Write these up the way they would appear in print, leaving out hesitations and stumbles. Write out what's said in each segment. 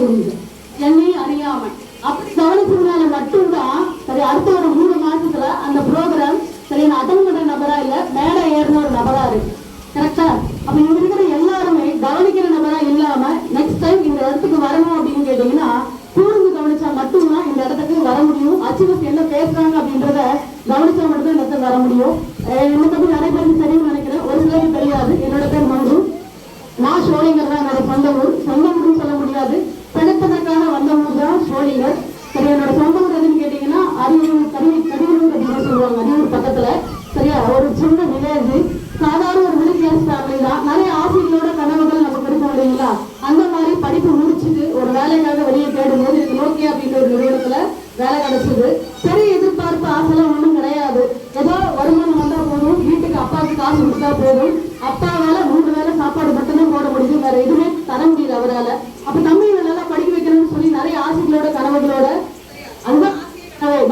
புரியுது என்னையும் அறியாம அப்படி கவனிச்சதுனால மட்டும்தான் சரி அடுத்த ஒரு 3 மாசத்துல அந்த ப்ரோக்ராம் சரி நான் அட்டன் பண்ற நபரா இல்ல மேடை ஏறின ஒரு நபரா இருக்கு. கரெக்டா? அப்ப இங்க இருக்கிற எல்லாருமே கவனிக்கிற நபரா இல்லாம நெக்ஸ்ட் டைம் இந்த இடத்துக்கு வரணும் அப்படின்னு கேட்டீங்கன்னா கூர்ந்து கவனிச்சா மட்டும்தான் இந்த இடத்துக்கு வர முடியும். அச்சீவர்ஸ் என்ன பேசுறாங்க அப்படின்றத கவனிச்சா மட்டும் இந்த இடத்துக்கு வர முடியும். என்னை பத்தி நிறைய பேருக்கு தெரியும்னு நினைக்கிறேன், ஒரு சிலருக்கு தெரியாது. என்னோட பேர் மஞ்சு. நான் ஷோலிங்கர் தான் என்னோட சொந்த ஊர். சொந்த ஊர்னு சொல்ல முடியாது, பிழைப்பதற்காக வந்த ஊர் தான் ஷோலிங்கர். சரி, என்னோட சொந்த ஊர் எதுன்னு கேட்டீங்கன்னா அரியலூர் அப்படின்னு சொல்லுவாங்க. அரியலூர் பக்கத்துல சரியா ஒரு சின்ன வில்லேஜ். சாதாரண ஒரு மிடில் கிளாஸ் ஃபேமிலி தான். நிறைய ஆசைகளோட கனவுகள் நமக்கு இருக்கும் இல்லைங்களா? அந்த மாதிரி படிப்பு முடிச்சுட்டு ஒரு வேலைக்காக வெளியே தேடும்போது எனக்கு நோக்கியா அப்படின்ற ஒரு நிறுவனத்துல வேலை கிடைச்சது. சரி, எதிர்பார்ப்பு ஆசைலாம் ஒன்றும் கிடையாது. ஏதோ வருமானம் வந்தா போதும், வீட்டுக்கு அப்பாவுக்கு காசு கொடுத்தா போதும். அப்பாவால 3 வேளை சாப்பாடு மட்டும்தான் போட முடியுது, வேற எதுவுமே தர முடியல அவரால். அப்ப தம்பியை நல்லா படிக்க வைக்கணும்னு சொல்லி நிறைய ஆசைகளோட கனவுகளோட அந்த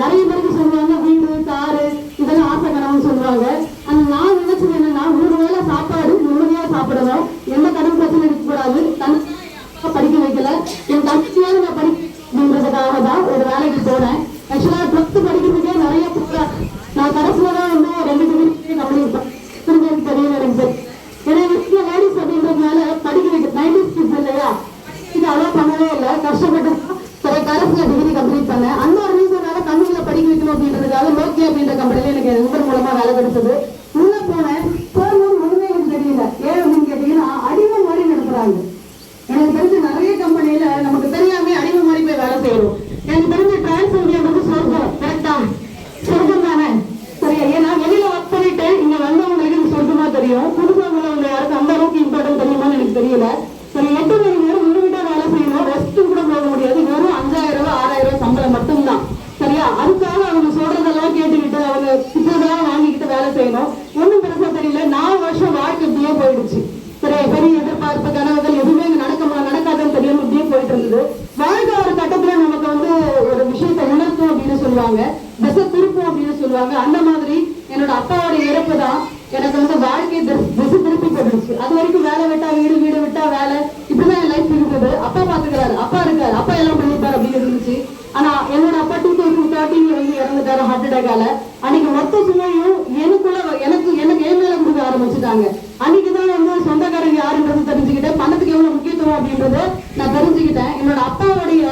நிறைய பேருக்கு சொல்லுவாங்க வீடு காரு இதெல்லாம் ஆசை கனவுன்னு சொல்லுவாங்க. அந்த நான் நினைச்சது என்னன்னா 3 வேளை சாப்பாடு நிம்மதியா சாப்பிடணும், எந்த கடன் பிரச்சனை இருக்கக்கூடாது. தனக்கு படிக்க வைக்கல, என் தம்பியாவது நான் படிக்க அப்படின்றதுக்காக தான் ஒரு வேலைக்கு போனேன். ஆக்சுவலா 12th படிக்கிறதுக்கே நிறைய நான் கடைசியில தான் வந்து 2 டிகிரி கம்ப்ளீட் தெரியல எனக்கு. ஏன்னா வீட்டுல லேடிஸ் அப்படின்றதுனால படிக்க வைக்க 90s கிட்ஸ் இல்லையா, இது அவ்வளோ பண்ணவே இல்லை, கஷ்டப்பட்டு சரி கடைசியில டிகிரி கம்ப்ளீட் பண்ணேன். அந்த ஒரு ரீசனால தமிழ்ல படிக்க வைக்கணும் அப்படின்றதுக்காக நோக்கியா அப்படின்ற கம்பெனில எனக்கு நண்பர் மூலமா வேலை கிடைச்சது. உள்ள போனேன். போகும்போது ஒண்ணுமே எனக்கு தெரியல. ஏன் அப்படின்னு கேட்டீங்கன்னா அடிமை மாதிரி நடத்துறாங்க. எனக்கு தெரிஞ்ச நிறைய கம்பெனியில நமக்கு தெரியாம அடிமை மாதிரி போய் வேலை செய்யணும். எனக்கு தெரிஞ்ச டிரான்ஸ்ஃபர் சொர்க்கம். கரெக்டா? சொர்க்கம் தானே? சரியா? ஏன்னா வெளியில ஒர்க் பண்ணிட்டு இங்க வந்தவங்களுக்கு இது சொர்க்கமா தெரியும். புதுசா உள்ளவங்க யாருக்கு அந்த அளவுக்கு இம்பார்ட்டன் தெரியுமான்னு எனக்கு தெரியல. சரி, 8 மணி நேரம் முழுவிட்டா வேலை செய்யணும், ரெஸ்ட் கூட போக முடியாது. வெறும் 5000 ரூபாய் 6000 ரூபாய் சம்பளம் மட்டும்தான். சரியா? அதுக்காக அவங்க சொல்றதெல்லாம் கேட்டுக்கிட்டு அவங்க இப்பதான் வாங்கிக்கிட்டு வேலை செய்யணும். ஒன்றும் பெருசா தெரியல. 4 வருஷம் வாழ்க்கை இப்படியே போயிடுச்சு. சரி, பெரிய எதிர்பார்ப்பு கனவுகள் எதுவுமே நடக்காதுன்னு தெரியாம இப்படியே போயிட்டு இருந்தது. வாழ்க்கை ஒரு கட்டத்துல நமக்கு வந்து ஒரு விஷயத்தை உணர்த்தும் அப்படின்னு சொல்லுவாங்க, திசை திருப்பும் அப்படின்னு சொல்லுவாங்க. அந்த மாதிரி என்னோட அப்பாவோட இறப்பு தான் எனக்கு வந்து வாழ்க்கையை திசை திருப்பி போட்டுருச்சு. அது வரைக்கும் வேலை விட்டா வீடு, வீடு விட்டா வேலை, இப்படிதான் என் லைஃப் இருக்குது. அப்பா பாத்துக்கிறாரு, அப்பா இருக்காரு, அப்பா எல்லாம் பண்ணிருப்பாரு அப்படின்னு இருந்துச்சு. ஆனா என்னோட அப்பா 2013 வந்து இறந்துட்டாரு ஹார்ட் அட்டாக்கால. அன்னைக்கு மொத்த சுமையும் எனக்கு என் மேல கொடுக்க ஆரம்பிச்சுட்டாங்க. அன்னைக்குதான் வந்து சொந்தக்காரங்க யாருன்றது தெரிஞ்சுக்கிட்டேன், பணத்துக்கு எவ்வளவு முக்கியத்துவம் அப்படின்றத நான் தெரிஞ்சுக்கிட்டேன். என்னோட அப்பாவுடைய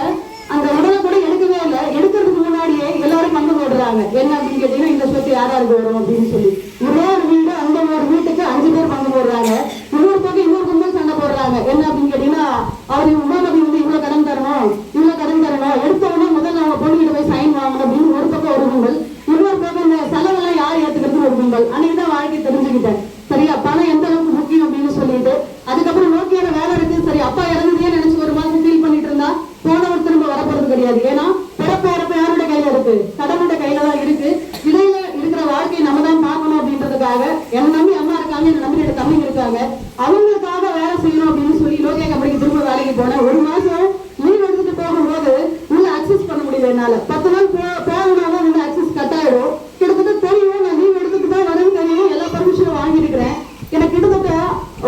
அந்த உடலை கூட எடுக்கவே இல்லை. எடுக்கிறதுக்கு முன்னாடியே எல்லாரும் பங்கு போடுறாங்க. என்ன அப்படின்னு கேட்டீங்கன்னா இந்த சொத்து யாராருக்கு வரும் அப்படின்னு சொல்லி ஒரே ஒரு வீடு, அந்த ஒரு வீட்டுக்கு 5 பேர் பங்கு போடுறாங்க. இன்னொரு பக்கம் இன்னொரு கும்பல் சண்டை போடுறாங்க. என்ன அப்படின்னு கேட்டீங்கன்னா அவர் உமாபதி வந்து இவ்வளவு கடன் தரணும், எடுத்த உடனே முதல்ல அவங்க பொண்ணுகிட்ட போய் சைன் வாங்கணும் அப்படின்னு ஒரு பக்கம் ஒரு கும்பல், இன்னொரு பக்கம் இந்த செலவெல்லாம் யார் ஏத்துக்கிறது ஒரு கும்பல். அன்னைக்குதான் வாழ்க்கை தெரிஞ்சுக்கிட்டேன். சரியா? பணம் எந்த அளவுக்கு முக்கியம் அப்படின்னு சொல்லிட்டு அதுக்கப்புறம் நோக்கியான வேலை இருக்கு. சரி, அப்பா இறந்ததே நினைச்சு ஒரு மாசம் ஃபீல் பண்ணிட்டு இருந்தா போனவர் திரும்ப வரப்போறது கிடையாது. ஏன்னா பிறப்ப யாரோட கையில இருக்கு? கடவுளோட கையில தான் இருக்கு. இடையில இருக்கிற வாழ்க்கையை நம்ம தான் பார்க்கணும் அப்படின்றதுக்காக என்ன நம்பி அம்மா இருக்காங்க, என்ன நம்பி 2 தம்பிங்க இருக்காங்க, அவங்களுக்காக வேலை செய்யணும் அப்படின்னு சொல்லி லோக்கியா கம்பெனிக்கு திரும்ப வேலைக்கு போனேன். 1 மாசம் லீவ் எடுத்துட்டு போகும்போது உள்ள அக்சஸ் பண்ண முடியல என்னால. 10 நாள் போகணும்னாலும் உள்ள அக்சஸ் கட் ஆயிடும். கிட்டத்தட்ட தெரியும், நான் லீவ் எடுத்துட்டு தான் வரேன்னு தெரியும், எல்லா பர்மிஷனும் வாங்கியிருக்கிறேன். எனக்கு கிட்டத்தட்ட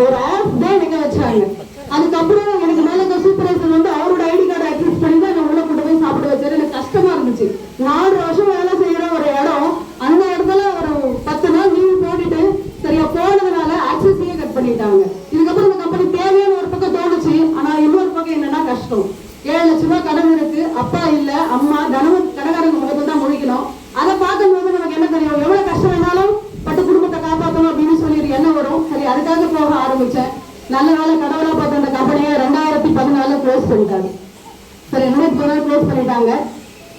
ஒரு ½ டே நிக்க வச்சாங்க. அதுக்கப்புறம் எனக்கு மேல இருக்க சூப்பர்வைசர் வந்து அவரோட ஐடி கார்டு அக்சஸ் பண்ணி தான் நான் உள்ள கொண்டு போய் சாப்பிட வச்சாரு. எனக்கு கஷ்டமா இருந்துச்சு. 4 வருஷம் வேலை செய்யற ஒரு இடம், அந்த இடத்துல ஒரு 10 நாள் லீவ் போட்டுட்டு சரியா போனதுனால அக்சஸையே கட் பண்ணிட்டாங்க. இதுக்கப்புறம் இந்த கம்பெனி தேவையான ஒரு பக்கம் தோணுச்சு. ஆனா இன்னொரு பக்கம் என்னன்னா கஷ்டம். 7 லட்சம் ரூபாய் கடன் இருக்கு, அப்பா இல்ல, அம்மா கடகாரங்க முகத்தை தான் முழிக்கணும். அதை பார்க்கும்போது நமக்கு என்ன தெரியும், எவ்வளவு கஷ்டம் வேணாலும் பட்டு குடும்பத்தை காப்பாற்றணும் அப்படின்னு சொல்லி என்ன வரும். சரி, அதுக்காக போக ஆரம்பிச்சேன். நல்ல வேலை கடவுளா பார்த்த அந்த கம்பெனியை 2014 க்ளோஸ் பண்ணிட்டாங்க. சரி, 2014 க்ளோஸ் பண்ணிட்டாங்க.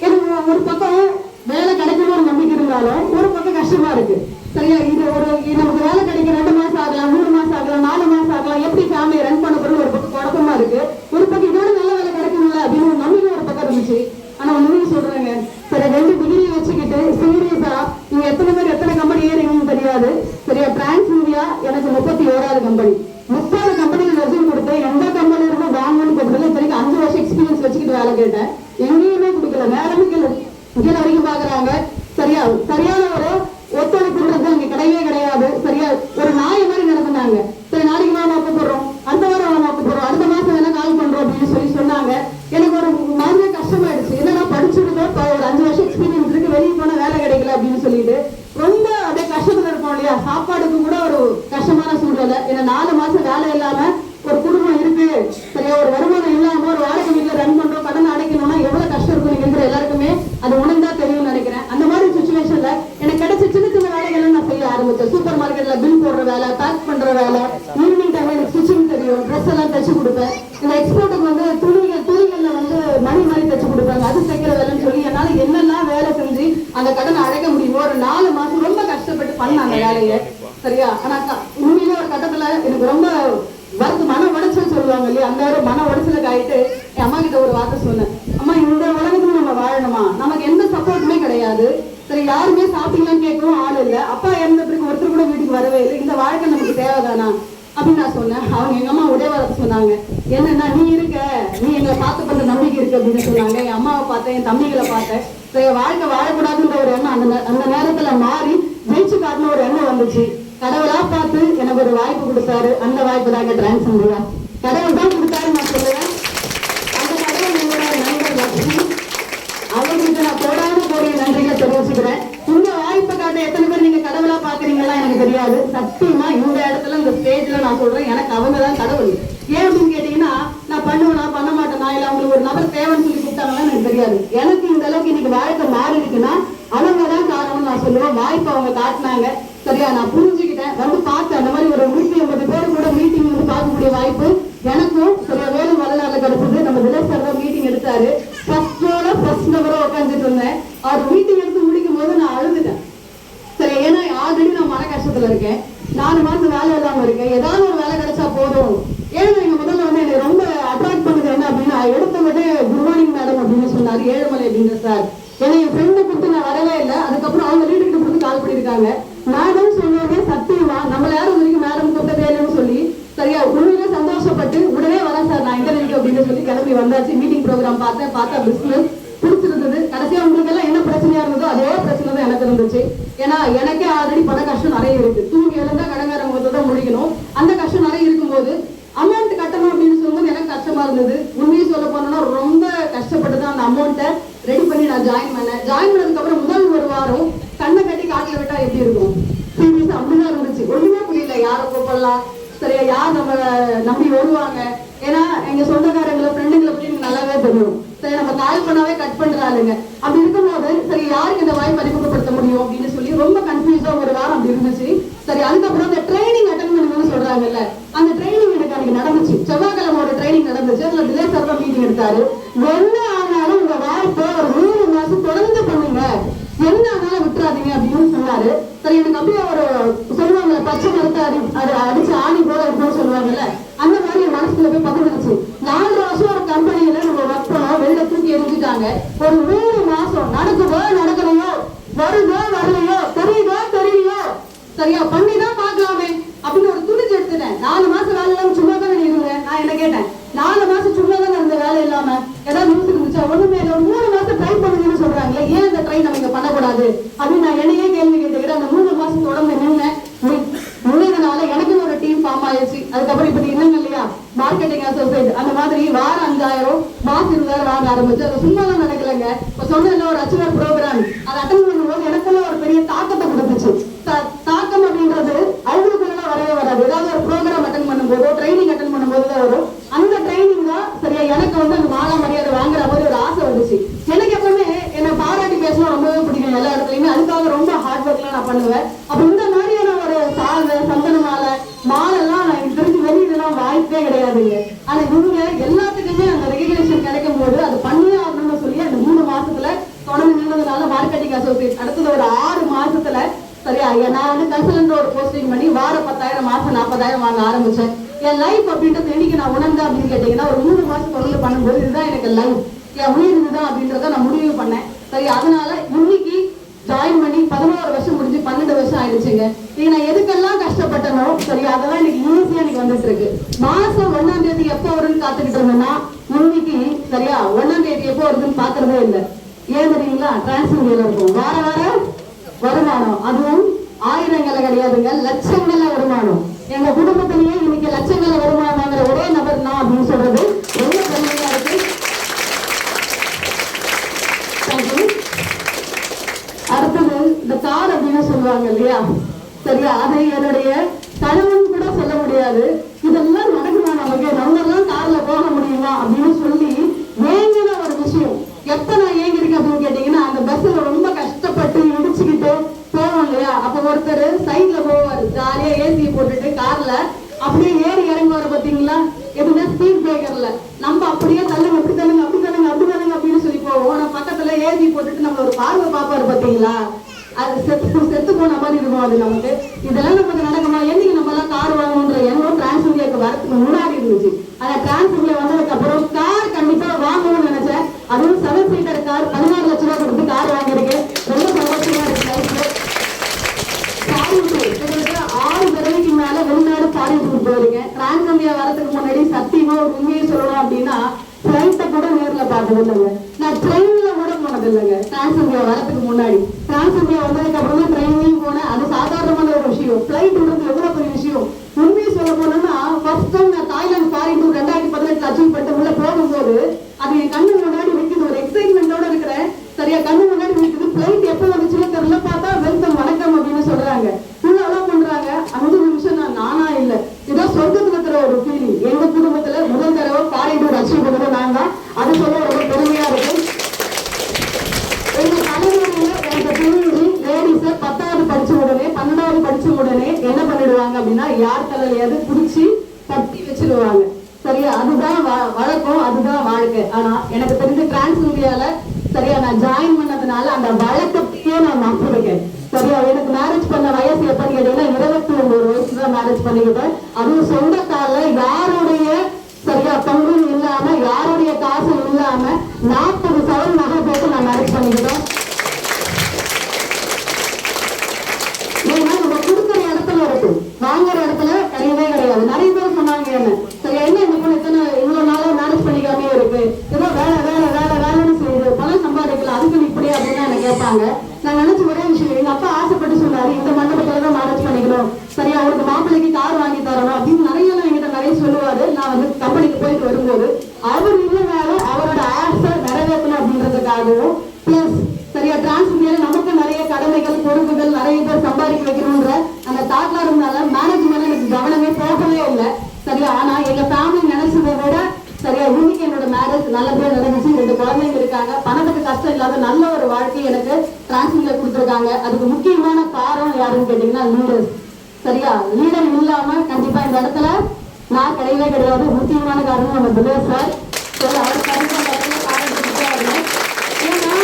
எனக்கு ஒரு பக்கம் வேலை கிடைக்கணும் ஒரு நம்பிக்கை இருந்தாலும் ஒரு பக்கம் கஷ்டமா இருக்கு. சரியா? இது நமக்கு வேலை கிடைக்க 2 மாசம் ஆகலாம், 3 மாசம் ஆகலாம், 4 மாசம் ஆகலாம். எப்படி ஃபேமிலியை ரன் பண்ண போறது ஒரு பக்கம் குழப்பமா இருக்கு. ஒரு பக்கம் இதோட நல்ல வேலை கிடைக்கணும்ல அப்படின்னு ஒரு நம்பிக்கை ஒரு பக்கம் இருந்துச்சு. ஆனா ஒண்ணுமே சொல்றேங்க, சரி 2 டிகிரி வச்சுக்கிட்டு சீரியஸா நீங்க எத்தனை பேர் எத்தனை கம்பெனி ஏறீங்கன்னு தெரியாது. சரியா? டிரான்ஸ் இந்தியா எனக்கு 31வது கம்பெனி. 30 கம்பெனியில் ரெஸ்யூம் கொடுத்தேன். எந்த கம்பெனி இருக்கும் வாங்கன்னு கொடுத்தது. இத்தனைக்கு 5 வருஷம் எக்ஸ்பீரியன்ஸ் வச்சுக்கிட்டு வேலை கேட்டேன். எங்கேயுமே கொடுக்கல. வேலைக்கு கீழே வரைக்கும் பாக்குறாங்க. சரியா? சரியான ஒரு ஒத்துழைப்புன்றது இங்க கிடையவே கிடையாது. சரியா? ஒரு நாய் மாதிரி நடந்தாங்க. சரி, நாளைக்கு வாங்க கூப்பிடுறோம், அடுத்த வாரம் வாங்க கூப்பிடுறோம், அடுத்த மாசம் வேணா கால் பண்றோம் அப்படின்னு சொல்லி சொன்னாங்க. சொல்லிட்டு ரொம்ப அப்படியே கஷ்டத்துல இருப்போம் இல்லையா, சாப்பாடுக்கு கூட ஒரு கஷ்டமான சூழ்நிலை. ஏன்னா 4 மாசம் வேலை இல்லாம ஒரு குடும்பம் இருக்கு, சரியா, ஒரு வருமானம் இல்லாம ஒரு வாடகை வீட்டுல ரன் பண்றோம், கடன் அடைக்கணும்னா எவ்வளவு கஷ்டம் இருக்கும் இருக்கிற எல்லாருக்குமே அது உணர்ந்தா தெரியும்னு நினைக்கிறேன். அந்த மாதிரி சுச்சுவேஷன்ல எனக்கு கிடைச்ச சின்ன சின்ன வேலைகள் நான் செய்ய ஆரம்பிச்சேன். சூப்பர் மார்க்கெட்ல பில் போடுற வேலை, பேக் பண்ற வேலை, ஈவினிங் டைம்ல எனக்கு ஸ்டிச்சிங் தெரியும், ட்ரெஸ் எல்லாம் தைச்சு கொடுப்பேன். இந்த எக்ஸ்போர்ட்டுக்கு வந்து துணிகள்ல வந்து மணி மாதிரி தைச்சு கொடுப்பாங்க, அது தைக்கிற வேலைன்னு சொல்லி என்னால என்னெல்லாம் வேலை செஞ்சு அந்த கடனை அடைக்க முடியுமோ ஒரு 4 மாசம் ரொம்ப கஷ்டப்பட்டு பண்ண அந்த வேலையை, சரியா. ஆனா உண்மையிலே ஒரு கட்டத்துல எனக்கு ரொம்ப மன உடைச்சல் சொல்லுவாங்க இல்லையா, அந்த ஒரு மன உடைச்சலுக்கு ஆயிட்டு என் அம்மா கிட்ட ஒரு வார்த்தை சொன்னேன். அம்மா, இந்த உலகத்துல நம்ம வாழணுமா, நமக்கு எந்த சப்போர்ட்டுமே கிடையாது, சரி, யாருமே சாப்பிட்டீங்களான்னு கேட்கவும் ஆள் இல்லை, அப்பா இறந்த பிறகு ஒருத்தர் கூட வீட்டுக்கு வரவே இல்லை, இந்த வாழ்க்கை நமக்கு தேவைதானா அப்படின்னு நான் சொன்னேன். அவங்க எங்க அம்மா ஒரே வார்த்தை சொன்னாங்க, என்னன்னா நீ இருக்க, நீ எங்களை பார்த்து பண்ற நம்பிக்கை இருக்கு அப்படின்னு சொன்னாங்க. என் அம்மாவை பார்த்தேன், என் தம்பிகளை பார்த்தேன். சரி, வாழ்க்கை வாழக்கூடாதுன்ற ஒரு எண்ணம் அந்த நேரத்துல மாறி ஜெயிச்சு காட்டின ஒரு எண்ணம் வந்துச்சு. கடவுளா பார்த்து எனக்கு ஒரு வாய்ப்பு கொடுத்தாரு. அந்த வாய்ப்பு தாங்க டிரான்ஸ்ஜெண்டரா கடவுள் தான் கொடுத்தாரு நான் சொல்லுவேன். அந்த கடவுள் என்னோட நண்பர் லட்சுமி, அவங்களுக்கு நான் போடாம போறிய நன்றிகளை தெரிவிச்சுக்கிறேன். இந்த வாய்ப்பை காட்ட எத்தனை பேர் நீங்க கடவுளா பாக்குறீங்களா எனக்கு தெரியாது. சத்தியமா இந்த இடத்துல இந்த ஸ்டேஜ்ல நான் சொல்றேன், எனக்கு அவங்க தான் கடவுள். ஏன் அப்படின்னு கேட்டீங்கன்னா, நான் பண்ணுவேனா பண்ண மாட்டேனா, இல்ல அவங்களுக்கு ஒரு நபர் தேவைன்னு சொல்லி கூப்பிட்டாங்களா எனக்கு தெரியாது. எனக்கு இந்த அளவுக்கு இன்னைக்கு வாழ்க்கை மாறி இருக்குன்னா அவங்கதான் காரணம்னு நான் சொல்லுவேன். வாய்ப்பு அவங்க காட்டினாங்க, சரியா, நான் புரிஞ்சுக்கிட்டேன், வந்து பார்த்தேன். அந்த மாதிரி ஒரு 150 பேர் கூட மீட்டிங் வந்து பார்க்கக்கூடிய வாய்ப்பு எனக்கும் சரியா வேலும் வரலாறுல கிடைச்சது. நம்ம தினேஷ் சார் தான் மீட்டிங் எடுத்தாரு. ஃபர்ஸ்ட் நபரா உட்காந்துட்டு இருந்தேன். அவர் மீட்டிங் எடுத்து முடிக்கும் போது நான் அழுதுட்டேன். சரி, ஏன்னா ஆல்ரெடி நான் மன கஷ்டத்துல இருக்கேன், 4 மாசம் வேலை இல்லாம இருக்கேன், ஏதாவது ஒரு வேலை கிடைச்சா போதும். ஏன்னா எங்க முதல்ல வந்து எனக்கு ரொம்ப அட்ராக்ட் பண்ணுது என்ன அப்படின்னா, எடுத்த விட குட் மார்னிங் மேடம் அப்படின்னு சொன்னாரு, ஏழுமலை அப்படின்ற சார். ஏன்னா என் ஃப்ரெண்டை கொடுத்து நான் வரவே இல்லை. அதுக்கப்புறம் அவங்க லீடர் கிட்ட கொடுத்து கால் பண்ணியிருக்காங்க. மேடம் சொன்னோடனே சத்தியமா நம்மள யாரும் வரைக்கும் மேடம் கூப்பிட்டதே இல்லைன்னு சொல்லி, சரியா, உண்மையிலே சந்தோஷப்பட்டு உடனே வரேன் சார் நான் இன்டர்வியூ அப்படின்னு சொல்லி கிளம்பி வந்தாச்சு. மீட்டிங் ப்ரோக்ராம் பார்த்தா பிசினஸ் பிடிச்சிருந்தது. கடைசியா உங்களுக்கு எல்லாம் என்ன பிரச்சனையா இருந்ததோ அதே பிரச்சனை தான் எனக்கு இருந்துச்சு. ஏன்னா எனக்கே ஆல்ரெடி பண கஷ்டம் நிறைய இருக்கு. தூங்கி எழுந்தா கடங்கார முகத்தை தான் முடிக்கணும். அந்த கஷ்டம் நிறைய இருக்கும்போது அமௌண்ட் கட்டணும் அப்படின்னு சொல்லும்போது எனக்கு கஷ்டமா இருந்தது. உண்மையை சொல்ல போனோம்னா ரொம்ப கஷ்டப்பட்டு தான் அந்த அமௌண்ட்டை ரெடி பண்ணி நான் ஜாயின் பண்ணதுக்கு அப்புறம் முதல் 1 வாரம் கண்ணை கட்டி காட்டுல விட்டா எப்படி இருக்கும், சீரியஸ் அப்படிதான் இருந்துச்சு. ஒண்ணுமே புரியல, யாரை கூப்பிடலாம், சரியா, யார் நம்ம நம்பி வருவாங்க. ஏன்னா எங்க சொந்தக்காரங்களை ஃப்ரெண்டுங்களை பத்தி எனக்கு நல்லாவே தெரியும். சரி, நம்ம கால் பண்ணாவே கட் பண்றாளுங்க. அப்படி இருக்கும்போது சரி யாருக்கு இந்த வாய்ப்பு அறிமுகப்படுத்த முடியும் அப்படின்னு சொல்லி ரொம்ப கன்ஃபியூஸா 1 வாரம் அப்படி இருந்துச்சு. சரி, அதுக்கப்புறம் அந்த ட்ரைனிங் அட்டன் பண்ணணும்னு சொல்றாங்கல்ல, அந்த ட்ரைனிங் எனக்கு அன்னைக்கு நடந்துச்சு. செவ்வாய்க்கிழமை ட்ரைனிங் நடந்துச்சு. அதுல தினேஷ் சார் தான் மீட்டிங் எடுத்தாரு. என்ன ஆனாலும் உங்க வாய்ப்பை ஒரு 3 மாசம் தொடர்ந்து பண்ணுங்க, என்ன ஆனாலும் விட்டுறாதீங்க அப்படின்னு சொன்னாரு. சரி, எனக்கு அப்படியே ஒரு சொல்லுவாங்கல்ல, பச்சை மரத்தை அடிச்சு ஆணி போல இருக்கும்னு சொல்லுவாங்கல்ல, அந்த மாதிரி என் மனசுல போய் பகிர்ந்துச்சு. 4 வருஷம் ஒரு கம்பெனியில நம்ம ஒர்க் பண்ணோம், வெளியில தூக்கி எரிஞ்சுட்டாங்க. ஒரு 3 மாசம் நடக்குதோ நடக்கலையோ, வருதோ வரலையோ, தெரியலையோ, சரியா பண்ணிதான் பாக்கலாமே அப்படின்னு ஒரு துணிச்சு எடுத்துட்டேன். 4 மாசம் வேலை இல்லாம சும்மா தான் இருந்தேன். நான் என்ன கேட்டேன், 4 மாசம் சும்மா தான் இருந்த வேலை இல்லாம ஏதாவது நியூஸ் இருந்துச்சா, ஒண்ணுமே இல்லை. ஒரு 3 மாசம் ட்ரை பண்ணுங்கன்னு சொல்றாங்களே, ஏன் இந்த ட்ரை நம்ம இங்க பண்ணக்கூடாது அப்படின்னு நான் என்னையே கேள்வி கேட்டுக்கிறேன். அந்த 3 மாசம் தொடர்ந்து நின்னேன். முன்னேறனால எனக்கு ஒரு டீம் ஃபார்ம் ஆயிடுச்சு. அதுக்கப்புறம் இப்ப இன்னும் இல்லையா மார்க்கெட்டிங் அசோசியேட், அந்த மாதிரி வாரம் 5000 மாசம் 20,000 வாங்க ஆரம்பிச்சு. அது சும்மா தான் நடக்கலைங்க. இப்ப சொன்ன ஒரு அச்சுவர் ப்ரோக்ராம் அதை அட்டன் பண்ணும்போது எனக்குள்ள ஒரு பெரிய தாக்கத்தை கொடுத்துச்சு. தாக்கம் அப்படின்றது அவங்களுக்குள்ள வரவே வராது. ஏதாவது ஒரு ப்ரோக்ராம் அட்டன் பண்ணும்போதோ ட்ரைனிங் அட்டன் பண்ணும்போது தான் வரும். அந்த ட்ரைனிங் தான் சரியா எனக்கு வந்து அந்த மாலா மரியாதை வாங்குற மாதிரி ஒரு ஆசை வந்துச்சு. எனக்கு எப்பவுமே என்னை பாராட்டி பேசணும் ரொம்பவே பிடிக்கும் எல்லா இடத்துலயுமே. அதுக்காக ரொம்ப ஹார்ட் ஒர்க்லாம் நான் பண்ணுவேன். அப்ப இந்த மாதிரியான ஒரு சால்வை, சந்தன மாலை எல்லாம் எனக்கு தெரிஞ்சு வெளியிடலாம் வாய்ப்பே கிடையாதுங்க. ஆனா இவங்க எல்லாத்துக்குமே அந்த ரெகக்னேஷன் கிடைக்கும் போது அது பண்ணியே ஆகணும்னு சொல்லி அந்த 3 மாசத்துல தொடர்ந்து நின்றதுனால மார்க்கெட்டிங் அசோசியேட் அடுத்தது ஒரு 6 மாசத்துல சரியா நான் வந்து கன்சல்டன்ட் ஒரு போஸ்டிங் பண்ணி வாரம் 10,000 மாசம் 40,000 வாங்க ஆரம்பிச்சேன். என் லைஃப் அப்படின்றது இன்னைக்கு நான் உணர்ந்தேன் அப்படின்னு கேட்டீங்கன்னா, ஒரு 3 மாசம் தொடர்ந்து பண்ணும்போது இதுதான் எனக்கு லைஃப், என் உயிர் இதுதான் அப்படின்றத நான் முடிவு பண்ணேன். சரி, அதனால இன்னைக்கு ஜாயின் பண்ணி 11 வருஷம் முடிஞ்சு 12 வருஷம் ஆயிடுச்சுங்க. நீங்க நான் எதுக்கெல்லாம் கஷ்டப்பட்டனோ சரி அதெல்லாம் இன்னைக்கு ஈஸியா எனக்கு வந்துட்டு இருக்கு. மாசம் 1ஆம் தேதி எப்போ வரும்னு காத்துக்கிட்டு இருந்தேன்னா இன்னைக்கு சரியா 1ஆம் தேதி எப்போ வருதுன்னு பாக்குறதே இல்லை. ஏன் தெரியுங்களா, டிரான்ஸ்ஃபர் இருக்கும். வார வருமானம், அதுவும் ஆயிரங்களை கிடையாதுங்க, லட்சங்கள்ல வருமானம். எங்க குடும்பத்திலேயே இன்னைக்கு லட்சங்கள்ல வருமானம் வாங்குற ஒரே நபர் நான் அப்படின்னு சொல்றது ரொம்ப பெருமையா இருக்கு. அடுத்தது இந்த கார் சொல்லுவாங்க இல்லையா, சரியா? அதை என்னுடைய கணவன் கூட சொல்ல முடியாது. இதெல்லாம் நடக்குமா நமக்கு, நம்ம எல்லாம் கார்ல போக முடியுமா அப்படின்னு சொல்லி ஏங்கின ஒரு விஷயம். எப்ப நான் ஏங்கிருக்கேன் அப்படின்னு கேட்டீங்கன்னா, அந்த பஸ்ல ரொம்ப கஷ்டப்பட்டு இடிச்சுக்கிட்டு போவோம் இல்லையா, அப்ப ஒருத்தர் சைட்ல போவாரு ஜாலியா ஏசியை போட்டுட்டு கார்ல, அப்படியே ஏறி இறங்கி வர பாத்தீங்களா, எதுனா ஸ்பீட் பிரேக்கர்ல நம்ம அப்படியே தள்ளுங்க, அப்படி தள்ளுங்க, அப்படி தள்ளுங்க, அப்படி தள்ளுங்க அப்படின்னு சொல்லி போவோம். ஆனா பக்கத்துல ஏசி போட்டுட்டு நம்ம ஒரு பார்வை பாப்பாரு பாத்தீங்களா, அது செத்து போன மாதிரி இருக்கும். அது நமக்கு இதெல்லாம் நமக்கு நடக்குமா? என்னைக்கு நம்ம எல்லாம் கார் வாங்கணுன்ற எண்ணம் டிரான்ஸ் இந்தியாவுக்கு வரதுக்கு முன்னாடி இருந்துச்சு. ஆனா டிரான்ஸ் இந்தியா வந்ததுக்கு அப்புறம் கார் கண்டிப்பா வாங்கணும்னு நினைச்சேன். அதுவும் 7 சீட்டர் கார் 16 லட்சம் ரூபாய் கொடுத்து கார் வாங்கியிருக்கேன். ரொம்ப சந்தோஷமா இருக்கு. கிட்டத்தட்ட 6 தடவைக்கு மேல வெளிநாடு ஃபாரின் டூர் போயிருக்கேன். டிரான்ஸ் இந்தியா வரதுக்கு முன்னாடி சத்தியமா ஒரு உண்மையை சொல்லணும் அப்படின்னா, பிளைட்டை கூட நேர்ல பார்த்தது இல்லைங்க. நான் ட்ரெயின்ல கூட போனது இல்லைங்க டிரான்ஸ் இந்தியா வரதுக்கு முன்னாடி. டிரான்ஸ் இந்தியா வந்ததுக்கு அப்புறம் தான் ட்ரெயின்லயும் போனேன். அது சாதாரணமான ஒரு விஷயம். பிளைட் விடுறது எவ்வளவு பெரிய விஷயம். உண்மையை சொல்ல போனோம்னா, ஃபர்ஸ்ட் டைம் நான் தாய்லாந்து ஃபாரின் டூர் 2018 அச்சீவ் பண்ணிட்டு உள்ள போகும்போது அது என் கண்ணு முன்னாடி விற்குது. ஒரு எக்ஸைட்மெண்டோட இருக்கிறேன். சரியா, கண்ணு முன்னாடி விற்குது. பிளைட் எப்ப வந்துச்சுன்னு தெரியல. பார்த்தா வெல்கம் வணக்கம் அப்படின்னு சொல்றாங்க. உள்ள அலோவ் பண்றாங்க. 5 நிமிஷம் நானா இல்ல, ஏதோ சொர்க்கத்துல இருக்கிற ஒரு ஃபீலிங். எங்க குடும்பத்துல முதல் தடவை ஃபாரின் டூர் அச்சீவ் பண்ணது நான் தான். அது சொல்ல ரொம்ப பெருமையா இருக்கும். எங்க தலைமுறையில எனக்கு தெரிஞ்சு லேடிஸ 10வது படிச்ச உடனே 12வது படிச்ச உடனே என்ன பண்ணிடுவாங்க அப்படின்னா, யார் தலையிலையாவது புடிச்சு கட்டி வச்சிருவாங்க. சரியா, அதுதான் வழக்கம், அதுதான் வாழ்க்கை. ஆனா எனக்கு தெரிஞ்ச டிரான்ஸ் இந்தியால சரியா நான் ஜாயின் பண்ணதுனால அந்த வழக்கத்தையே நான் மாற்றிருக்கேன். சரியா, எனக்கு மேரேஜ் பண்ண வயசு எப்பன்னு கேட்டீங்கன்னா 29 வயசு தான் மேரேஜ் பண்ணிக்கிட்டேன். அதுவும் சொந்த கால யாருடைய சரியா பங்கும் இல்லாம, யாருடைய காசும் இல்லாம 40 சவரன் நகை போட்டு நான் மேரேஜ் பண்ணிக்கிட்டேன். ஏன்னா நம்ம கொடுக்குற இடத்துல இருக்கும், வாங்குற இடத்துல கிடையவே கிடையாது. நிறைய பேர் சொன்னாங்க என்ன, சரியா என்ன இந்த பொண்ணு இத்தனை இவ்வளவு நாளா மேரேஜ் பண்ணிக்காமே இருக்கு, ஏதோ வேலை வேலை வேலை வேலைன்னு செய்யுது, பணம் சம்பாதிக்கலாம், அதுக்கு இப்படி அப்படின்னு என்ன கேட்பாங்க. நான் நினைச்ச ஒரே விஷயம், எங்க அப்பா ஆசைப்பட்டு சொன்னாரு, இந்த மண்டபத்துல தான் மேரேஜ் பண்ணிக்கணும், சரியா அவருக்கு மாப்பிள்ளைக்கு கார் வாங்கி தரணும் அப்படின்னு நிறைய என்கிட்ட நிறைய சொல்லுவாரு. நான் வந்து கம்பெனிக்கு போயிட்டு வரும்போது அவர் இல்லைனால அவரோட ஆசை நிறைவேற்றணும் அப்படின்றதுக்காகவும், பிளஸ் சரியா டிரான்ஸ் இந்தியால நமக்கு நிறைய கடமைகள் பொறுப்புகள் நிறைய பேர் சம்பாதிக்க வைக்கணும்ன்ற அந்த தாட்ல இருந்தால மேனேஜ்மெண்ட் எனக்கு கவனமே போகவே இல்லை. சரியா, ஆனா எங்க ஃபேமிலி நினைச்சதை விட சரியா இன்னைக்கு என்னோட மேரேஜ் நல்லபடியா நடந்துச்சு. 2 குழந்தைங்க இருக்காங்க. பணத்துக்கு கஷ்டம் இல்லாத நல்ல ஒரு வாழ்க்கை எனக்கு டிரான்ஸ் இந்தியா கொடுத்துருக்காங்க. அதுக்கு முக்கியமான காரணம் யாருன்னு கேட்டீங்கன்னா லீடர்ஸ். சரியா, லீடர் இல்லாம கண்டிப்பா இந்த இடத்துல நான் கிடையவே கிடையாது. முக்கியமான காரணம் நம்ம தினேஷ் சார். சரி, அவர் கண்டிப்பா ஏன்னா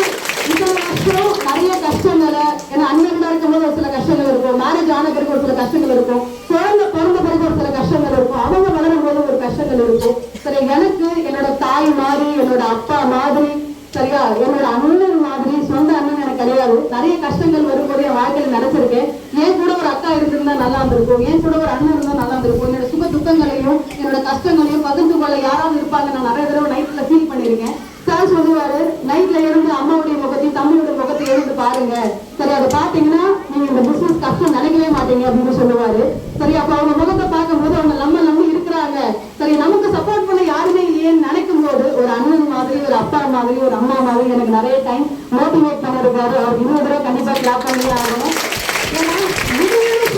இத்தனை வருஷம் நிறைய கஷ்டங்களை, ஏன்னா அண்ணன் இருக்கும்போது ஒரு சில கஷ்டங்கள் இருக்கும், மேரேஜ் ஆன பிறகு ஒரு சில கஷ்டங்கள் இருக்கும், குழந்தை பிறந்த பிறகு ஒரு சில கஷ்டங்கள் இருக்கும், அவங்க வளரும் போது ஒரு கஷ்டங்கள் இருக்கும். சரி, எனக்கு என்னோட தாய் மாதிரி, என்னோட அப்பா மாதிரி, சரியா என்னோட அண்ணன் மாதிரி சொந்த அண்ணன் எனக்கு கிடையாது. நிறைய கஷ்டங்கள் வரும்போது என் வாழ்க்கையில நினைச்சிருக்கேன். ஏன் கூட ஒரு அக்கா இருந்திருந்தா நல்லா இருந்திருக்கும், ஏன் கூட ஒரு அண்ணன் இருந்தா நல்லா இருந்திருக்கும். என்னோட சுக துக்கங்களையும் என்னோட கஷ்டங்களையும் பகிர்ந்து கொள்ள யாராவது இருப்பாங்க. நான் நிறைய தடவை நைட்ல ஃபீல் பண்ணிருக்கேன். சார் சொல்லுவாரு, நைட்ல இருந்து அம்மாவுடைய முகத்தையும் தம்பியோட முகத்தை இருந்து பாருங்க, சரி அதை பாத்தீங்கன்னா நீங்க இந்த பிசினஸ் கஷ்டம் நினைக்கவே மாட்டீங்க அப்படின்னு சொல்லுவாரு. சரி, அப்ப அவங்க முகத்தை பார்க்கும் போது அவங்க நம்ம இருக்கிறாங்க, சரி நமக்கு சப்போர்ட் பண்ண யாருமே இல்லையேன்னு நினைக்கும் போது ஒரு அண்ணன் மாதிரி, ஒரு அப்பா மாதிரி, ஒரு அம்மா மாதிரி எனக்கு நிறைய டைம் மோட்டிவேட் பண்ணிருக்காரு. அவர் இன்னொரு தடவை கண்டிப்பா கிளாப் பண்ணி ஆகணும். ஏன்னா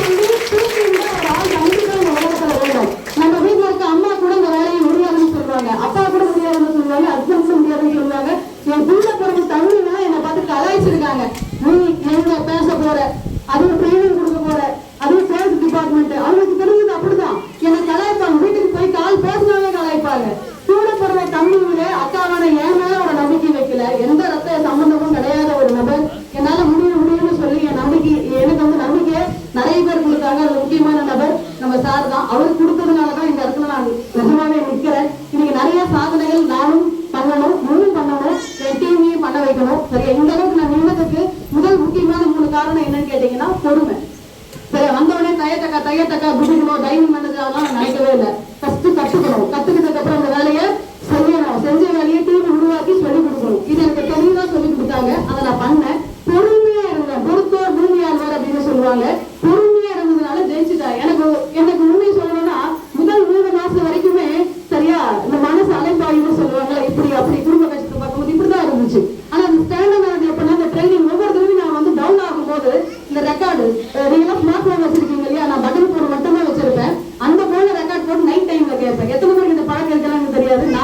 சொல்லி ஒரு ஆள் கண்டிப்பா இந்த உலகத்துல வேணும். நம்ம வீட்டுல இருக்க அம்மா கூட இந்த வேலையை முடியாதுன்னு சொல்லுவாங்க, அப்பா கூட முடியாதுன்னு சொல்லுவாங்க, ஹஸ்பண்ட்ஸும் முடியாதுன்னு சொல்லுவாங்க. என் புள்ள பிறகு தம்பினா என்னை பார்த்து கலாய்ச்சிருக்காங்க. நீ எங்க பேச போற, அதுவும் ட்ரைனிங் கொடுக்க போற, அதுவும் சேல்ஸ் டிபார்ட்மெண்ட், அவங்களுக்கு தெரிஞ்சது அப்படிதான். என்னை கலாய்ப்பாங்க. வீட்டுக்கு போய் கால் பேசினாவே கலாய்ப்பாங்க. கூட பிறந்த தம்பியில அக்காவான என் மேல ஒரு நம்பிக்கை வைக்கல, எந்த ரத்த சம்பந்தமும் கிடையாத ஒரு நபர் என்னால முடியும்னு சொல்லி என் நம்பிக்கை, எனக்கு வந்து நம்பிக்கையை நிறைய பேர் கொடுத்தாங்க. அது முக்கியமான நபர் நம்ம சார் தான். அவர் கொடுத்ததுனாலதான் இந்த இடத்துல நான் நிஜமாவே நிற்கிறேன். இன்னைக்கு நிறைய சாதனைகள் நானும் பண்ணணும், முன்னும் பண்ணணும், என் டீமையும் பண்ண வைக்கணும். சரியா, இந்த அளவுக்கு நான் நின்னதுக்கு முதல் முக்கியமான 3 காரணம் என்னன்னு கேட்டீங்கன்னா பொறுமை. சரி, வந்தவொடனே தையத்தக்கா குடிக்கணும், டைனிங் மேனேஜர் அதெல்லாம் நான் நினைக்கவே இல்லை. ஃபர்ஸ்ட் கத்துக்கணும், கத்துக்கிட்டதுக்கு அப்புறம் அந்த வேலையை செய்யணும், செஞ்ச வேலையை டீம் உருவாக்கி சொல்லிக் கொடுக்கணும். இது எனக்கு தெளிவா சொல்லி கொடுத்தாங்க. அதை நான் பண்ணேன். பொறுமையா இருந்தேன். பொறுத்தோர் பூமியாழ்வார் அப்படின்னு சொல்லுவாங்க. பொறுமையா இருந்ததுனால ஜெயிச்சுட்டேன். எனக்கு உண்மை சொல்லணும்னா முதல் 3 மாசம் வரைக்குமே சரியா இந்த மனசு அலைப்பாயுன்னு சொல்லுவாங்க, இப்படி அப்படி குடும்ப கஷ்டத்தை பார்க்கும்போது இப்படிதான் இருந்துச்சு. ஆனா அந்த ஸ்டாண்டர்ட் ஆனது எப்படின்னா, இந்த ட்ரைனிங் ஒவ்வொரு தடவையும் நான் வந்து டவுன் ஆகும்போது இந்த ரெக்கார்டு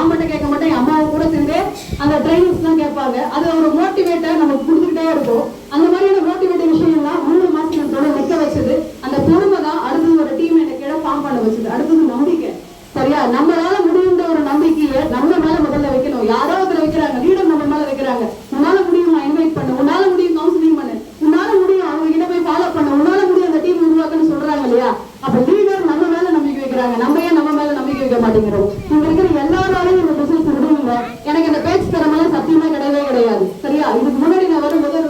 நான் மட்டும் கேட்க மாட்டேன், என் அம்மாவை கூட சேர்ந்து அந்த ட்ரைனிங்ஸ் தான் கேட்பாங்க. அது ஒரு மோட்டிவேட்டை நமக்கு கொடுத்துக்கிட்டே இருக்கும். அந்த மாதிரியான மோட்டிவேட்டிங் விஷயம்லாம் 3 மாசத்தோட நிக்க வச்சது. அந்த பொறுமை தான் அடுத்தது ஒரு டீம் எனக்கு கீழே ஃபார்ம் பண்ண வச்சது. அடுத்தது நம்பிக்கை. சரியா, நம்மளால முடியுன்ற ஒரு நம்பிக்கையை நம்ம மேல முதல்ல வைக்கணும். யாரோ ஒருத்தர் வைக்கிறாங்க, லீடர் நம்ம மேல வைக்கிறாங்க. உன்னால முடியும், இன்வைட் பண்ணு. உன்னால முடியும், கவுன்சிலிங் பண்ணு. உன்னால முடியும், அவங்க கிட்ட போய் ஃபாலோ பண்ணு. உன்னால முடியும், அந்த டீம் உருவாக்குன்னு சொல்றாங்க இல்லையா? அப்ப லீடர் நம்ம மேல நம்பிக்கை வைக்கிறாங்க, நம்ம ஏன் நம்ம மேல நம்பிக்கை வைக்க மாட்டேங்கிறோம்? இங்க இருக்கிற எல்லாராலையும் இந்த பிசினஸ் முடியுங்க. எனக்கு இந்த பேச்சு திறமையில சத்தியமா கிடையவே கிடையாது. சரியா, இதுக்கு முன்னாடி நான் வரும்போது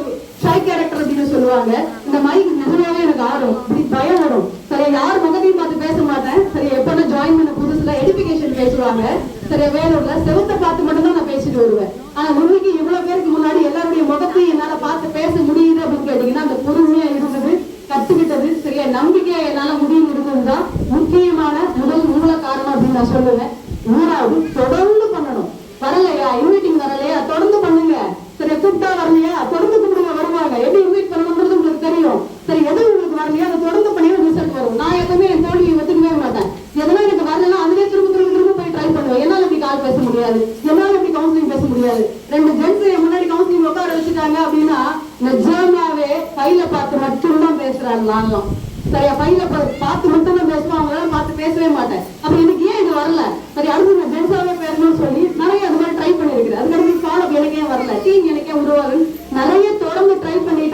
ஷை கேரக்டர் அப்படின்னு சொல்லுவாங்க. இந்த மைக் நிஜமாவே எனக்கு ஆடும், இப்படி பயம் வரும். சரியா, யார் முகத்தையும் பார்த்து பேச மாட்டேன். சரியா, எப்ப ஜாயின் பண்ண புதுசுல எஜுகேஷன் பேசுவாங்க. சரியா, வேலூர்ல செவத்தை பார்த்து மட்டும் தான் நான் பேசிட்டு வருவேன். ஆனா இன்னைக்கு இவ்வளவு பேருக்கு முன்னாடி எல்லாருடைய முகத்தையும் என்னால பார்த்து பேச முடியுது அப்படின்னு கேட்டீங்கன்னா அந்த பொறுமையா இருந்தது, கத்துக்கிட்டது. சரியா, நம்பிக்கையா என்னால முடியும் இருந்ததுதான் முக்கியமான முதல் மூல காரணம் அப்படின்னு நான் சொல்லுவேன். 3வது, தொடர்ந்து பண்ணணும். வரலையா, இன்வைட்டிங் வரலையா, தொடர்ந்து பண்ணுங்க. சரியா, கூப்பிட்டா வரலையா, தொடர்ந்து கூப்பிடுங்க, வருவாங்க. எப்படி இன்வைட் பண்ணணும்ன்றது உங்களுக்கு தெரியும். சரி, எது உங்களுக்கு வரலையா அதை தொடர்ந்து பண்ணி ரிசல்ட் வரும். நான் எப்பவுமே என் தோல்வியை ஒத்துக்கவே மாட்டேன். எதனா எனக்கு வரலன்னா அதுலேயே திரும்ப போய் ட்ரை பண்ணுவேன். என்னால இப்படி கால் பேச முடியாது, என்னால இப்படி கவுன்சிலிங் பேச முடியாது. 2 ஜென்ஸ் முன்னாடி கவுன்சிலிங் உட்கார வச்சுட்டாங்க அப்படின்னா நிஜமாவே ஃபைல பார்த்து மட்டும்தான் பேசுறாங்க. நானும் சரியா ஃபைல பார்த்து மட்டும் தான் பேசுவோம், அவங்களால பார்த்து பேசவே மாட்டேன். அப்ப எனக்கு ஏன் இது வரல? சரி, அடுத்து நான் ஜென்ஸாவே பேசணும்னு சொல்லி நிறைய அது மாதிரி ட்ரை பண்ணிருக்கிறேன். அதுக்கடுத்து ஃபாலோ எனக்கே வரல, டீம் எனக்கே உருவாது. நிறைய தொடர்ந்து ட்ரை பண்ணி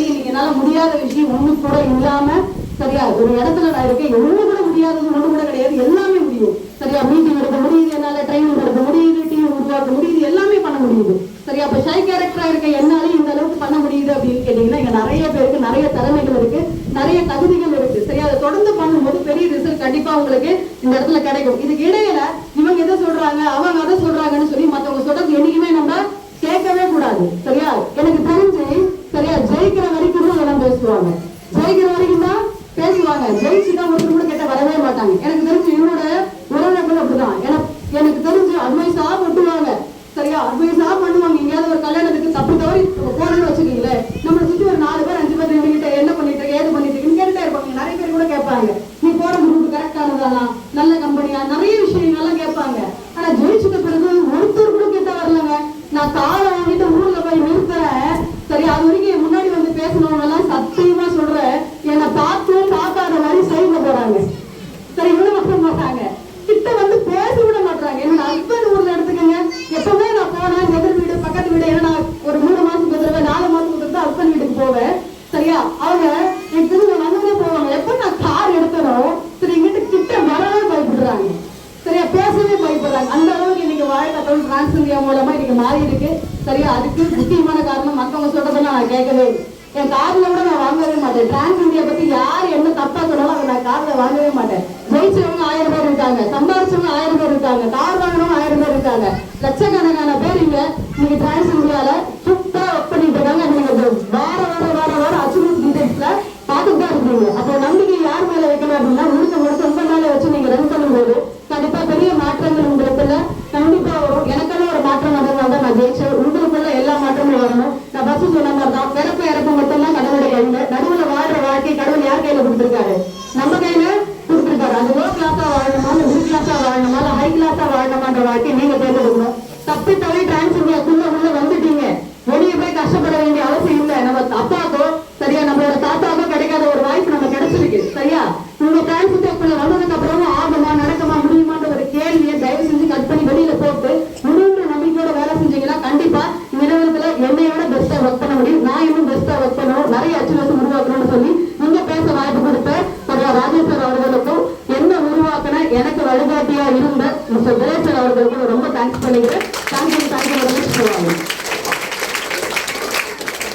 இன்னைக்கு என்னால முடியாத விஷயம் ஒண்ணு கூட இல்லாம, சரியா, ஒரு இடத்துல நான் இருக்கேன். ஒண்ணு கூட முடியாதது ஒண்ணு கூட கிடையாது, எல்லாமே முடியும். சரியா, மீட்டிங் எடுக்க முடியுது, என்னால ட்ரைனிங் எடுக்க முடியுது, டீம் உருவாக்க முடியுது, எல்லாமே பண்ண முடியுது. சரியா, அப்ப ஷை கேரக்டரா இருக்க என்னாலே இந்த அளவுக்கு பண்ண முடியுது அப்படின்னு கேட்டீங்கன்னா இங்க நிறைய பேருக்கு நிறைய திறமைகள் இருக்கு, நிறைய தகுதிகள் இருக்கு. சரியா, அதை தொடர்ந்து பண்ணும்போது பெரிய ரிசல்ட் கண்டிப்பா உங்களுக்கு இந்த இடத்துல கிடைக்கும். இதுக்கு இடையில இவங்க எதை சொல்றாங்க, அவங்க அதை சொல்றாங்கன்னு சொல்லி மத்தவங்க சொல்றது என்னைக்குமே நம்ம கேட்கவே கூடாது. சரியா, எனக்கு தெரிஞ்சு சரியா ஜெயிக்கிற வரைக்கும் தான் எல்லாம் பேசுவாங்க, ஜெயிக்கிற வரைக்கும் தான் பேசுவாங்க. ஜெயிச்சுதான் ஒருத்தர் கூட கேட்ட வரவே மாட்டாங்க. எனக்கு தெரிஞ்சு என்னோட உறவினர்கள் அப்படிதான். எனக்கு தெரிஞ்சு அட்வைஸா ஒட்டுவாங்க. சரியா, அட்வைஸா பண்ணுவாங்க. எங்கேயாவது ஒரு கல்யாணத்துக்கு தப்பு தவறி போனன்னு வச்சுக்கீங்களேன், நம்மளை சுத்தி ஒரு 4 பேர் 5 பேர் நின்றுகிட்ட என்ன பண்ணிட்டு இருக்க, ஏது பண்ணிட்டு இருக்குன்னு கேட்டுட்டே இருப்பாங்க. நிறைய பேர் கூட கேட்பாங்க, நீ போற குரூப் கரெக்டானதானா, நல்ல கம்பெனியா, நிறைய விஷயங்கள்லாம் கேட்பாங்க. ஆனா ஜெயிச்சுட்ட பிறகு ஒருத்தர் கூட கேட்ட வரலங்க. நான் காலை வாங்கிட்டு ஊர்ல போய் நிறுத்துறேன். சரி, அது வரைக்கும் முன்னாடி வந்து பேசணும்னு எல்லாம் சத்தியமா சொல்றேன், என்னை பார்க்காத மாதிரி செய்ய போறாங்க. சரி, விட மாட்டாங்க, கிட்ட வந்து பேச விட மாட்டாங்க. என்னோட ஹஸ்பண்ட் ஊர்ல எடுத்துக்கங்க, எப்பவுமே நான் போனேன் எதிர் வீடு பக்கத்து வீடு, ஏன்னா நான் ஒரு 3 மாசத்துக்கு தடவை 4 மாசத்துக்கு தான் ஹஸ்பண்ட் வீட்டுக்கு போவேன். சரியா, அவங்க எனக்கு திரும்ப வந்தவங்க போவாங்க. எப்ப நான் கார் எடுத்தனும் சரி இங்கிட்ட கிட்ட வரவே பயப்படுறாங்க. சரியா, பேசவே பயப்படுறாங்க. அந்த அளவுக்கு இன்னைக்கு வாழ்க்கை டிரான்ஸ் இந்தியா மூலமா இன்னைக்கு மாறி இருக்கு. சரியா, அதுக்கு முக்கியமான காரணம் மத்தவங்க சொல்றதெல்லாம் நான் கேட்கவே இல்லை. என் கார்ல கூட நான் வாங்கவே மாட்டேன். டிரான்ஸ் இந்தியா பத்தி யார் என்ன தப்பா சொன்னாலும் அதை நான் கார்ல வாங்கவே மாட்டேன். ஜெயிச்சவங்க 1000 பேர் இருக்காங்க, சம்பாதிச்சவங்க 1000 பேர் இருக்காங்க, கார் வாங்கினவங்க 1000 பேர் இருக்காங்க. லட்சக்கணக்கான பேர் இங்க இன்னைக்கு டிரான்ஸ் இந்தியால சூப்பரா ஒர்க் பண்ணிட்டு இருக்காங்க. நீங்க வார அச்சீவ்மெண்ட் டீடைல்ஸ்ல பார்த்துட்டு தான் இருக்கீங்க. அப்போ நம்பிக்கை யார் மேல வைக்கணும் அப்படின்னா முழுக்க உங்க மேல வச்சு நீங்க ரன் பண்ணும்போது கண்டிப்பா பெரிய மாற்றங்கள் உங்களுக்குள்ள கண்டிப்பா வரும். எனக்கெல்லாம் ஒரு மாற்றம் வந்ததுனால தான் நான் ஜெயிச்சேன். உங்களுக்குள்ள எல்லா மாற்றமும் வரணும். நான் பஸ் சொன்ன மாதிரி தான், பிறப்பு இறப்பு மட்டும் தான் கடவுளுடைய கையில. நடுவுல வாழ்ற வாழ்க்கை கடவுள் யார் கையில கொடுத்திருக்காரு? நம்ம கையில கொடுத்திருக்காரு. அது லோ கிளாஸா வாழணுமா, மிடில் கிளாஸா வாழணுமா, ஹை கிளாஸா வாழணுமான்ற வாழ்க்கை நீங்க தேர்ந்தெடுக்கணும். தப்பி தவறி டிரான்ஸ் இந்தியாக்குள்ள உள்ள வந்துட்டீங்க, வெளியே போய் கஷ்டப்பட வேண்டிய அவசியம் இல்லை. நம்ம அப்பாக்கோ சரியா நம்மளோட தாத்தாக்கோ கிடைக்காத ஒரு வாய்ப்பு நம்ம கிடைச்சிருக்கு. சரியா, உங்க டிரான்ஸ் இந்தியாக்குள்ள வந்ததுக்கு அப்புறம் ஆகுமா நடக்குமா முடியுமான்ற ஒரு கேள்வியை தயவு செஞ்சு கட் பண்ணி வெளியில போட்டு முடிவுன்ற நம்பிக்கையோட வேலை செஞ்சீங்கன்னா கண்டிப்பா நிறுவனத்துல என்னையோட பெஸ்டா ஒர்க் பண்ண முடியும். நான் இன்னும் பெஸ்டா ஒர்க் பண்ணணும், நிறைய அச்சீவ்மெண்ட்ஸ் உருவாக்கணும்னு சொல்லி நீங்க பேச வாய்ப்பு கொடுத்த சரியா ராஜேஷ் சார் அவர்களுக்கும் என்ன உருவாக்கின எனக்கு வழிகாட்டியா இருந்த மிஸ்டர் விஜய் சார் அவர்களுக்கும் ரொம்ப தேங்க்ஸ் பண்ணிக்கிறேன். தேங்க்யூ சொல்லுவாங்க.